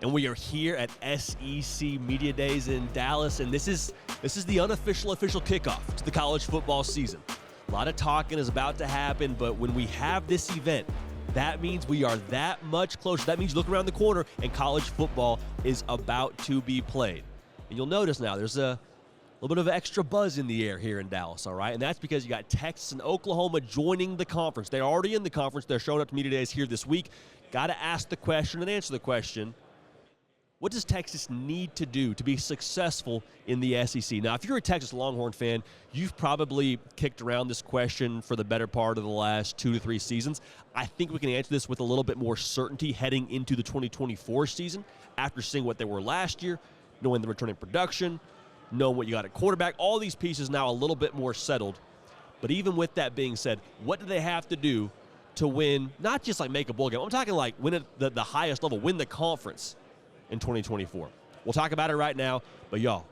and we are here at SEC Media Days in Dallas, and this is the official kickoff to the college football season. A lot of talking is about to happen, but when we have this event, that means we are that much closer. That means you look around the corner and college football is about to be played. And you'll notice now there's a little bit of extra buzz in the air here in Dallas, all right? And that's because you got Texas and Oklahoma joining the conference. They're already in the conference. They're showing up to Media Days here this week. Got to ask the question and answer the question. What does Texas need to do to be successful in the SEC? Now, if you're a Texas Longhorn fan, you've probably kicked around this question for the better part of the last 2 to 3 seasons. I think we can answer this with a little bit more certainty heading into the 2024 season after seeing what they were last year, knowing the returning production, knowing what you got at quarterback. All these pieces now a little bit more settled. But even with that being said, what do they have to do to win, not just like make a bowl game? I'm talking like win at the highest level, win the conference in 2024. We'll talk about it right now, but y'all,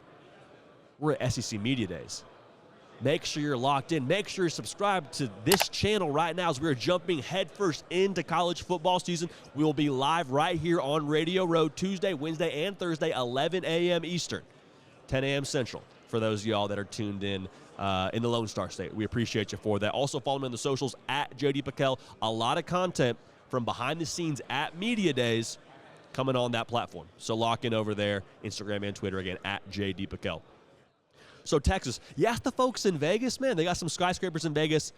we're at SEC Media Days. Make sure you're locked in. Make sure you're subscribed to this channel right now as we're jumping headfirst into college football season. We will be live right here on Radio Road Tuesday, Wednesday, and Thursday, 11 a.m. Eastern, 10 a.m. Central, for those of y'all that are tuned in the Lone Star State. We appreciate you for that. Also follow me on the socials at JD Pickell. A lot of content from behind the scenes at Media Days coming on that platform. So lock in over there, Instagram and Twitter, again, at JD Pickell. So Texas, you ask the folks in Vegas, man, they got some skyscrapers in Vegas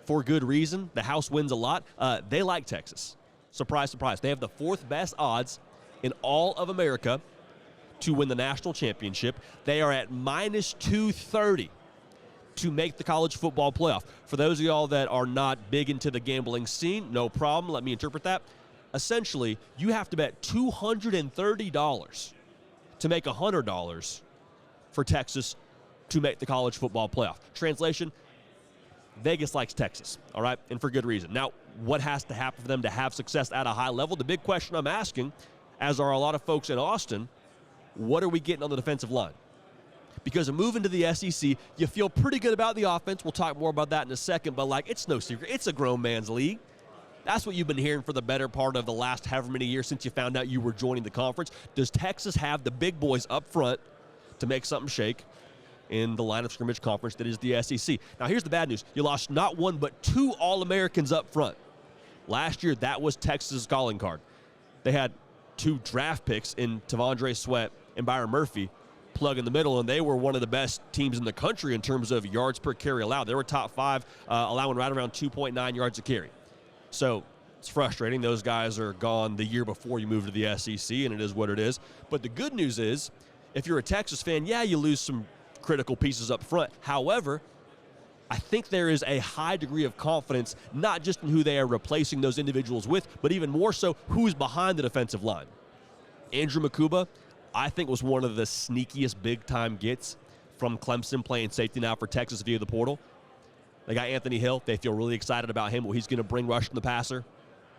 for good reason. The house wins a lot. They like Texas. Surprise, surprise. They have the 4th best odds in all of America to win the national championship. They are at minus 230 to make the college football playoff. For those of y'all that are not big into the gambling scene, no problem. Let me interpret that. Essentially, you have to bet $230 to make $100 for Texas to make the college football playoff. Translation, Vegas likes Texas, all right, and for good reason. Now, what has to happen for them to have success at a high level? The big question I'm asking, as are a lot of folks in Austin, what are we getting on the defensive line? Because of moving to the SEC, you feel pretty good about the offense. We'll talk more about that in a second, but, like, it's no secret. It's a grown man's league. That's what you've been hearing for the better part of the last however many years since you found out you were joining the conference. Does Texas have the big boys up front to make something shake in the line of scrimmage conference that is the SEC? Now, here's the bad news. You lost not 1 but 2 All-Americans up front. Last year, that was Texas' calling card. They had 2 draft picks in Tavondre Sweat and Byron Murphy plug in the middle, and they were one of the best teams in the country in terms of yards per carry allowed. They were top 5, allowing right around 2.9 yards a carry. So it's frustrating. Those guys are gone the year before you move to the SEC, and it is what it is. But the good news is, if you're a Texas fan, yeah, you lose some critical pieces up front. However, I think there is a high degree of confidence, not just in who they are replacing those individuals with, but even more so who's behind the defensive line. Andrew Makuba, I think, was one of the sneakiest big-time gets from Clemson, playing safety now for Texas via the portal. They got Anthony Hill. They feel really excited about him, what he's going to bring rushing the passer,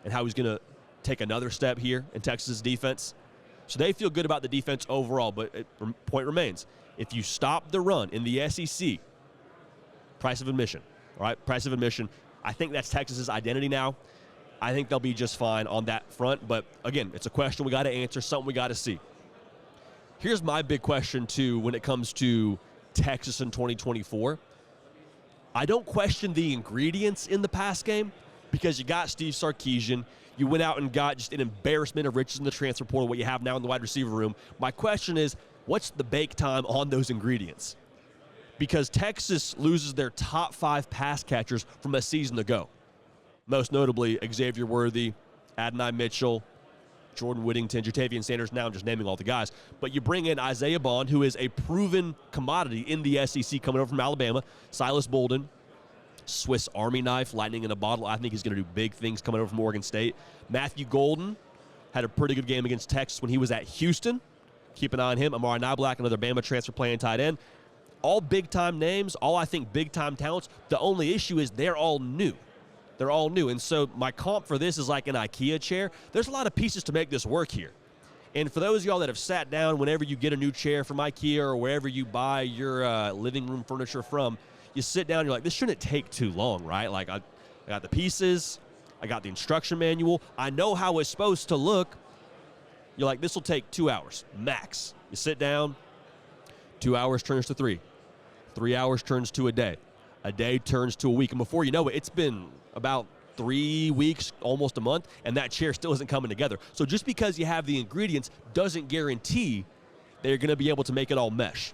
and how he's going to take another step here in Texas' defense. So they feel good about the defense overall, but point remains. If you stop the run in the SEC, price of admission, all right? Price of admission. I think that's Texas' identity now. I think they'll be just fine on that front. But, again, it's a question we got to answer, something we got to see. Here's my big question, too, when it comes to Texas in 2024. I don't question the ingredients in the pass game because you got Steve Sarkisian. You went out and got just an embarrassment of riches in the transfer portal, what you have now in the wide receiver room. My question is, what's the bake time on those ingredients? Because Texas loses their top 5 pass catchers from a season ago. Most notably, Xavier Worthy, Adonai Mitchell, Jordan Whittington, Jatavian Sanders. Now I'm just naming all the guys. But you bring in Isaiah Bond, who is a proven commodity in the SEC coming over from Alabama. Silas Bolden, Swiss Army knife, lightning in a bottle. I think he's going to do big things coming over from Oregon State. Matthew Golden had a pretty good game against Texas when he was at Houston. Keep an eye on him. Amari Niblack, another Bama transfer playing tight end. All big-time names, all I think big-time talents. The only issue is they're all new. They're all new. And so my comp for this is like an IKEA chair. There's a lot of pieces to make this work here. And for those of y'all that have sat down whenever you get a new chair from IKEA or wherever you buy your living room furniture from, you sit down and you're like, this shouldn't take too long, right? Like, I got the pieces. I got the instruction manual. I know how it's supposed to look. You're like, this will take 2 hours, max. You sit down, 2 hours turns to 3. 3 hours turns to a day. A day turns to a week. And before you know it, it's been about 3 weeks, almost a month, and that chair still isn't coming together. So just because you have the ingredients doesn't guarantee that you're going to be able to make it all mesh.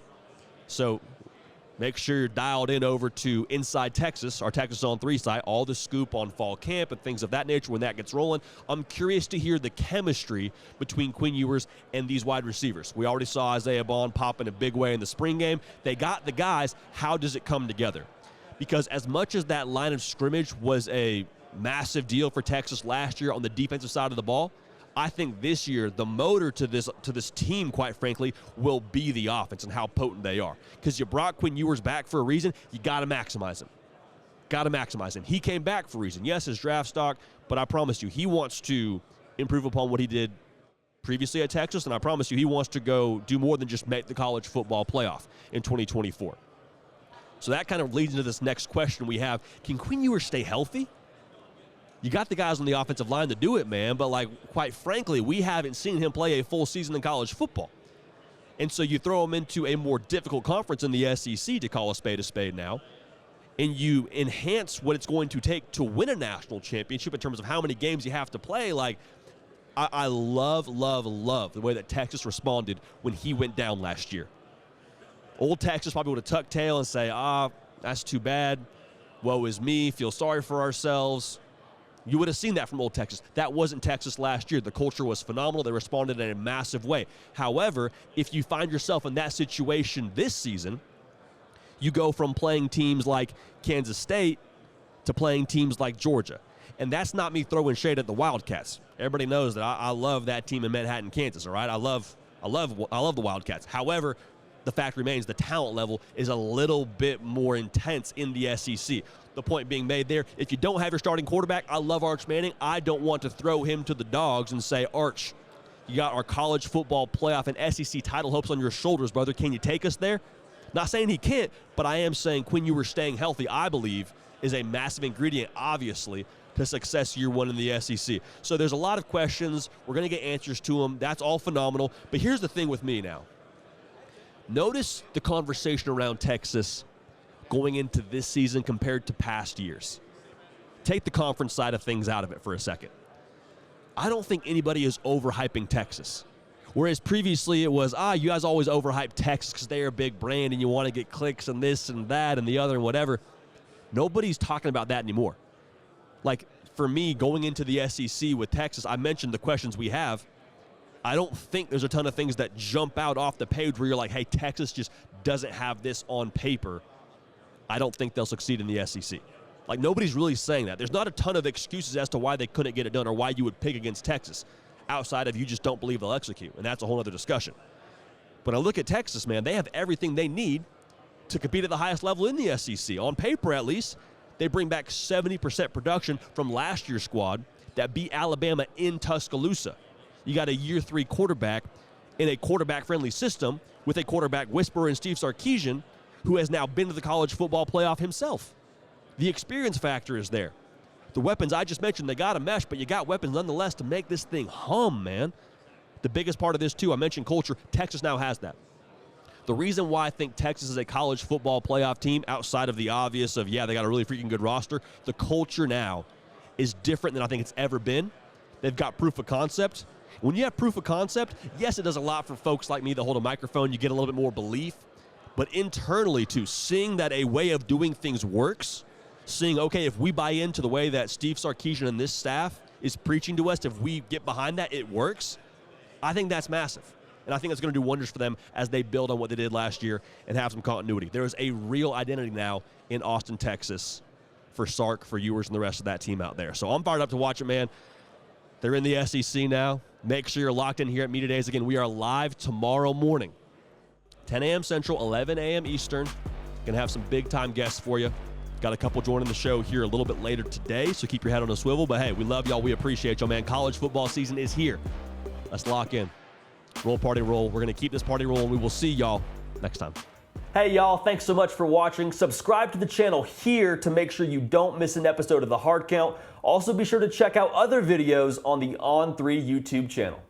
So make sure you're dialed in over to Inside Texas, our Texas on 3 site, all the scoop on fall camp and things of that nature when that gets rolling. I'm curious to hear the chemistry between Quinn Ewers and these wide receivers. We already saw Isaiah Bond pop in a big way in the spring game. They got the guys. How does it come together? Because as much as that line of scrimmage was a massive deal for Texas last year on the defensive side of the ball, I think this year the motor to this team, quite frankly, will be the offense and how potent they are. Because you brought Quinn Ewers back for a reason, you got to maximize him. Got to maximize him. He came back for a reason. Yes, his draft stock, but I promise you, he wants to improve upon what he did previously at Texas, and I promise you, he wants to go do more than just make the college football playoff in 2024. So that kind of leads into this next question we have. Can Quinn Ewers stay healthy? You got the guys on the offensive line to do it, man, but, like, quite frankly, we haven't seen him play a full season in college football. And so you throw him into a more difficult conference in the SEC, to call a spade now, and you enhance what it's going to take to win a national championship in terms of how many games you have to play. Like, I love the way that Texas responded when he went down last year. Old Texas probably would have tucked tail and say, that's too bad. Woe is me. Feel sorry for ourselves. You would have seen that from Old Texas. That wasn't Texas last year. The culture was phenomenal. They responded in a massive way. However, if you find yourself in that situation this season, you go from playing teams like Kansas State to playing teams like Georgia. And that's not me throwing shade at the Wildcats. Everybody knows that I love that team in Manhattan, Kansas, all right? I love the Wildcats. However, the fact remains the talent level is a little bit more intense in the SEC. The point being made there, if you don't have your starting quarterback, I love Arch Manning. I don't want to throw him to the dogs and say, Arch, you got our college football playoff and SEC title hopes on your shoulders, brother. Can you take us there? Not saying he can't, but I am saying Quinn Ewers staying healthy, I believe, is a massive ingredient, obviously, to success year one in the SEC. So there's a lot of questions. We're going to get answers to them. That's all phenomenal. But here's the thing with me now. Notice the conversation around Texas going into this season compared to past years. Take the conference side of things out of it for a second. I don't think anybody is overhyping Texas. Whereas previously it was, you guys always overhype Texas because they're a big brand and you want to get clicks and this and that and the other and whatever. Nobody's talking about that anymore. Like, for me, going into the SEC with Texas, I mentioned the questions we have. I don't think there's a ton of things that jump out off the page where you're like, hey, Texas just doesn't have this on paper. I don't think they'll succeed in the SEC. Like, nobody's really saying that. There's not a ton of excuses as to why they couldn't get it done or why you would pick against Texas outside of you just don't believe they'll execute, and that's a whole other discussion. But I look at Texas, man, they have everything they need to compete at the highest level in the SEC. On paper, at least, they bring back 70% production from last year's squad that beat Alabama in Tuscaloosa. You got a year 3 quarterback in a quarterback-friendly system with a quarterback whisperer in Steve Sarkisian, who has now been to the college football playoff himself. The experience factor is there. The weapons I just mentioned, they got to mesh, but you got weapons nonetheless to make this thing hum, man. The biggest part of this, too, I mentioned culture. Texas now has that. The reason why I think Texas is a college football playoff team, outside of the obvious of, yeah, they got a really freaking good roster, the culture now is different than I think it's ever been. They've got proof of concept. When you have proof of concept, yes, it does a lot for folks like me that hold a microphone. You get a little bit more belief. But internally, too, seeing that a way of doing things works, seeing, okay, if we buy into the way that Steve Sarkisian and this staff is preaching to us, if we get behind that, it works, I think that's massive. And I think it's going to do wonders for them as they build on what they did last year and have some continuity. There is a real identity now in Austin, Texas for Sark, for Ewers, and the rest of that team out there. So I'm fired up to watch it, man. They're in the SEC now. Make sure you're locked in here at Media Days. Again, we are live tomorrow morning, 10 a.m. Central, 11 a.m. Eastern. Going to have some big-time guests for you. Got a couple joining the show here a little bit later today, so keep your head on a swivel. But, hey, we love y'all. We appreciate y'all, man. College football season is here. Let's lock in. Roll party roll. We're going to keep this party rolling. We will see y'all next time. Hey, y'all. Thanks so much for watching. Subscribe to the channel here to make sure you don't miss an episode of The Hard Count. Also, be sure to check out other videos on the On3 YouTube channel.